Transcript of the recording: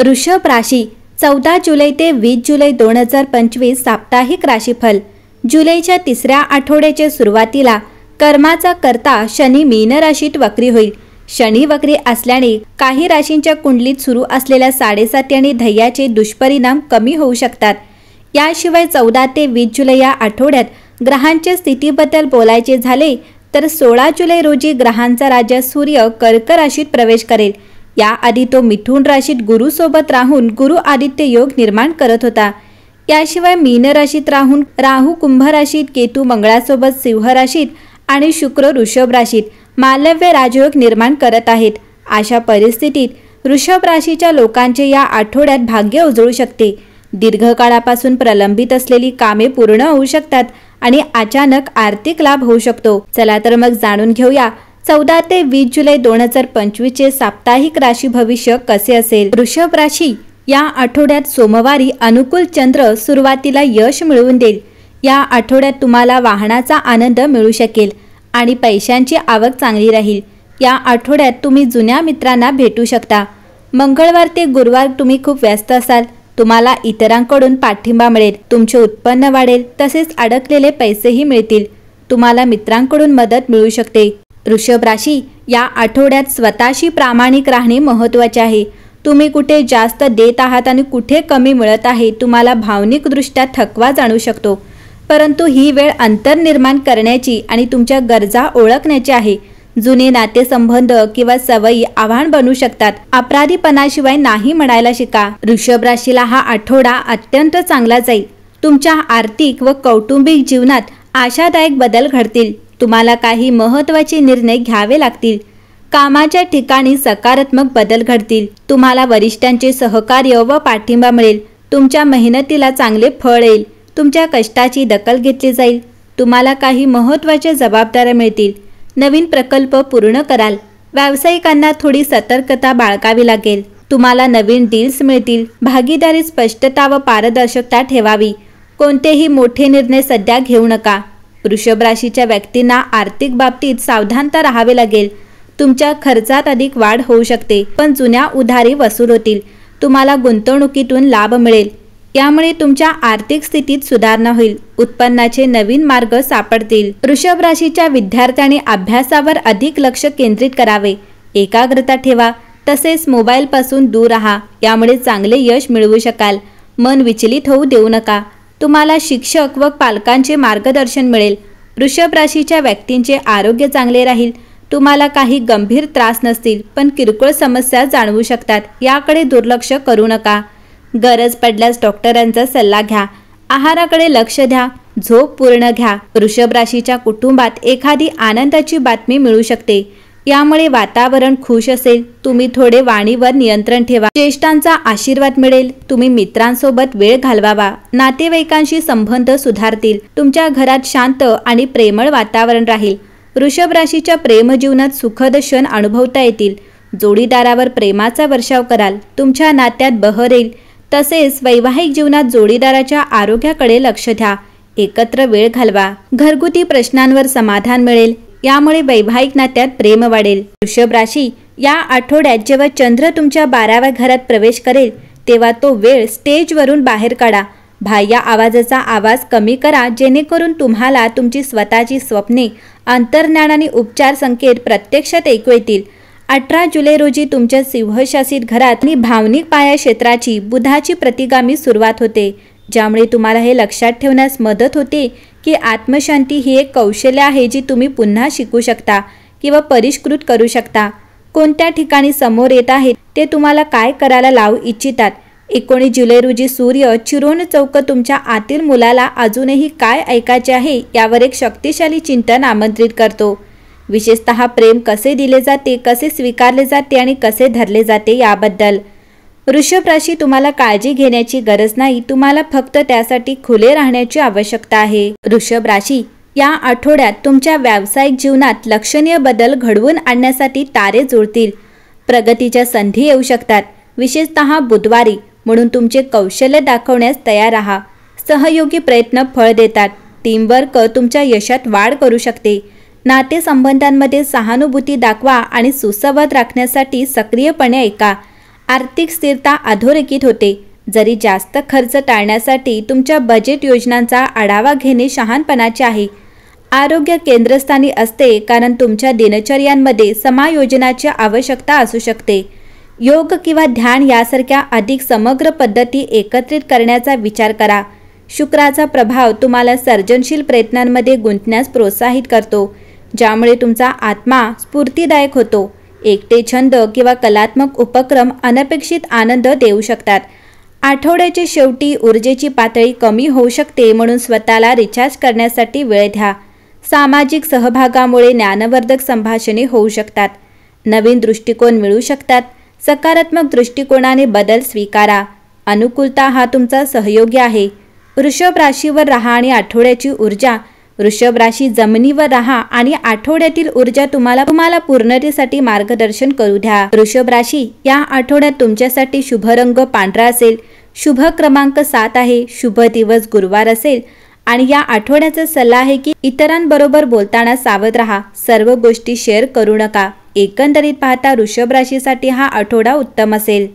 वृषभ राशी 14 जुलै ते 20 जुलै 2025 साप्ताहिक राशीफल। जुलैच्या तिसऱ्या आठवड्याच्या सुरुवातीला कर्माचा कर्ता शनी मीन राशीत वक्री होईल। शनी वक्री असल्याने काही राशींच्या कुंडलीत सुरू असलेल्या 7.5 आणि धैर्याचे दुष्परिणाम कमी होऊ शकतात। याशिवाय 14 ते 20 जुलै या आठवड्यात ग्रहांच्या स्थितीबद्दल बोलायचे झाले तर 16 जुलै रोजी ग्रहांचा राजा सूर्य कर्क राशीत प्रवेश करेल। याआधी तो मिथुन राशीत गुरु सोबत राहून गुरु आदित्य योग निर्माण करत होता। याशिवाय मीन राशीत राहून राहू कुंभ राशीत, केतू मंगळासोबत सिंह राशीत आणि शुक्र वृषभ राशीत मालव्य राजयोग निर्माण करत आहेत। अशा परिस्थितीत वृषभ राशीच्या लोकांचे या आठवड्यात भाग्य उजळू शकते। दीर्घकाळापासून प्रलंबित असलेली कामे पूर्ण होऊ शकतात आणि अचानक आर्थिक लाभ होऊ शकतो। चला तर मग जाणून घेऊया 14 ते 20 जुलै 2025 चे साप्ताहिक राशी भविष्य कसे असेल। वृषभ राशी या आठवड्यात सोमवारी अनुकूल चंद्र सुरुवातीला यश मिळवून देईल। या आठवड्यात तुम्हाला वाहनाचा आनंद मिळू शकेल आणि पैशांची आवक चांगली राहील। या आठवड्यात तुम्ही जुन्या मित्रांना भेटू शकता। मंगळवार ते गुरुवार तुम्ही खूप व्यस्त असाल। तुम्हाला इतरांकडून पाठिंबा मिळेल, तुमचे उत्पन्न वाढेल, तसेच अडकलेले पैसेही मिळतील। तुम्हाला मित्रांकडून मदत मिळू शकते। वृषभ राशी या आठवड्यात स्वतःशी प्रामाणिक राहणे महत्त्वाचे आहे। तुम्ही कुठे जास्त देत आहात आणि कुठे कमी मिळत आहे तुम्हाला भावनिकदृष्ट्या थकवा जाणवू शकतो, परंतु ही वेळ अंतर निर्माण करण्याची आणि तुमच्या गरजा ओळखण्याची आहे। जुने नातेसंबंध किंवा सवयी आव्हान बनू शकतात। अपराधीपणाशिवाय नाही म्हणायला शिका। वृषभ राशीला हा आठवडा अत्यंत चांगला जाईल। तुमच्या आर्थिक व कौटुंबिक जीवनात आशादायक बदल घडतील। तुम्हाला काही महत्त्वाचे निर्णय घ्यावे लागतील। कामाच्या ठिकाणी सकारात्मक बदल घडतील। तुम्हाला वरिष्ठांचे सहकार्य व पाठिंबा मिळेल। तुमच्या मेहनतीला चांगले फळ येईल। तुमच्या कष्टाची दखल घेतली जाईल। तुम्हाला काही महत्त्वाच्या जबाबदाऱ्या मिळतील। नवीन प्रकल्प पूर्ण कराल। व्यावसायिकांना थोडी सतर्कता बाळगावी लागेल। तुम्हाला नवीन डील्स मिळतील। भागीदारीत स्पष्टता व पारदर्शकता ठेवावी। कोणतेही मोठे निर्णय सध्या घेऊ नका। वृषभ राशीच्या व्यक्तींना आर्थिक बाबतीत सावधानता राहावे लागेल। तुमच्या खर्चात अधिक वाढ होऊ शकते, पण जुन्या उधारी वसूल होतील। तुम्हाला गुंतवणुकीतून लाभ मिळेल। यामुळे तुमच्या आर्थिक स्थितीत सुधारणा होईल। उत्पन्नाचे नवीन मार्ग सापडतील। वृषभ राशीच्या विद्यार्थ्यांनी अभ्यासावर अधिक लक्ष केंद्रित करावे। एकाग्रता ठेवा, तसेच मोबाईलपासून दूर राहा। यामुळे चांगले यश मिळवू शकाल। मन विचलित होऊ देऊ नका। तुम्हाला शिक्षक व पालकांचे मार्गदर्शन मिळेल। वृषभ राशीच्या व्यक्तींचे आरोग्य चांगले राहील। तुम्हाला काही गंभीर त्रास नसतील, पण किरकोळ समस्या जाणवू शकतात। याकडे दुर्लक्ष करू नका। गरज पडल्यास डॉक्टरांचा सल्ला घ्या। आहाराकडे लक्ष द्या। झोप पूर्ण घ्या। वृषभ राशीच्या कुटुंबात एखादी आनंदाची बातमी मिळू शकते। यामुळे वातावरण खुश असेल। तुम्ही थोडे वाणीवर नियंत्रण ठेवा। ज्येष्ठांचा आशीर्वाद मिळेल। तुम्ही मित्रांसोबत वेळ घालवावा। नातेवाईकांशी संबंध सुधारतील। तुमच्या घरात शांत आणि प्रेमळ वातावरण राहील। वृषभ राशीच्या प्रेमजीवनात सुखद क्षण अनुभवता येतील। जोडीदारावर प्रेमाचा वर्षाव कराल। तुमच्या नात्यात बहर येईल। तसेच वैवाहिक जीवनात जोडीदाराच्या आरोग्याकडे लक्ष द्या। एकत्र वेळ घालवा। घरगुती प्रश्नांवर समाधान मिळेल। यामुळे वैवाहिक नात्यात प्रेम वाढेल। वृषभ राशी या आठवड्यात जेव्हा चंद्र तुमच्या 12व्या घरात प्रवेश करेल तेव्हा तो वेळ स्टेजवरून बाहेर काढा। बाह्य आवाजाचा आवाज कमी करा, जेणेकरून तुम्हाला तुमची स्वतःची स्वप्ने, अंतर्ज्ञान आणि उपचार संकेत प्रत्यक्षात ऐकू येतील। 18 जुलै रोजी तुमच्या सिंहशासित घरात आणि भावनिक पाया क्षेत्राची बुधाची प्रतिगामी सुरुवात होते, ज्यामुळे तुम्हाला हे लक्षात ठेवण्यास मदत होते की आत्मशांती ही एक कौशल्य आहे जी तुम्ही पुन्हा शिकू शकता किंवा परिष्कृत करू शकता। कोणत्या ठिकाणी समोर येत आहेत ते तुम्हाला काय करायला लावू इच्छितात। 19 जुलै रोजी सूर्य चिरोण चौक तुमच्या आतील मुलाला अजूनही काय ऐकायचे आहे यावर एक शक्तिशाली चिंतन आमंत्रित करतो। विशेषतः प्रेम कसे दिले जाते, कसे स्वीकारले जाते आणि कसे धरले जाते याबद्दल। वृषभ राशी तुम्हाला काळजी घेण्याची गरज नाही, तुम्हाला फक्त त्यासाठी खुले राहण्याची आवश्यकता आहे। वृषभ राशी या आठवड्यात तुमच्या व्यावसायिक जीवनात लक्षणीय बदल घडवून आणण्यासाठी तारे जुळतील। प्रगतीच्या संधी येऊ शकतात, विशेषतः बुधवारी, म्हणून तुमचे कौशल्य दाखवण्यास तयार राहा। सहयोगी प्रयत्न फळ देतात। टीमवर्क तुमच्या यशात वाढ करू शकते। नातेसंबंधांमध्ये सहानुभूती दाखवा आणि सुसंवाद राखण्यासाठी सक्रियपणे ऐका। आर्थिक स्थिरता अधोरेखित होते। जरी जास्त खर्च टाळण्यासाठी तुमच्या बजेट योजनांचा आढावा घेणे शहाणपणाचे आहे। आरोग्य केंद्रस्थानी असते, कारण तुमच्या दिनचर्यांमध्ये समायोजनाची आवश्यकता असू शकते। योग किंवा ध्यान यासारख्या अधिक समग्र पद्धती एकत्रित करण्याचा विचार करा। शुक्राचा प्रभाव तुम्हाला सर्जनशील प्रयत्नांमध्ये गुंतण्यास प्रोत्साहित करतो, ज्यामुळे तुमचा आत्मा स्फूर्तिदायक होतो। एकटे छंद किंवा कलात्मक उपक्रम अनपेक्षित आनंद देऊ शकतात। आठवड्याच्या शेवटी ऊर्जेची पातळी कमी होऊ शकते, म्हणून स्वतःला रिचार्ज करण्यासाठी वेळ द्या। सामाजिक सहभागामुळे ज्ञानवर्धक संभाषणे होऊ शकतात। नवीन दृष्टिकोन मिळू शकतात। सकारात्मक दृष्टिकोनाने बदल स्वीकारा। अनुकूलता हा तुमचा सहयोगी आहे। वृषभ राशीवर राहा आणि आठवड्याची ऊर्जा वृषभ राशी जमिनीवर राहा आणि आठवड्यातील ऊर्जा तुम्हाला पूर्णतेसाठी मार्गदर्शन करू द्या। वृषभ राशी, या आठवड्यात तुमच्यासाठी शुभ रंग पांढरा असेल। शुभ क्रमांक 7 आहे। शुभ दिवस गुरुवार असेल आणि या आठवड्याचा सल्ला आहे की इतरांबरोबर बोलताना सावध राहा। सर्व गोष्टी शेअर करू नका। एकंदरीत पाहता वृषभ राशीसाठी हा आठवडा उत्तम असेल।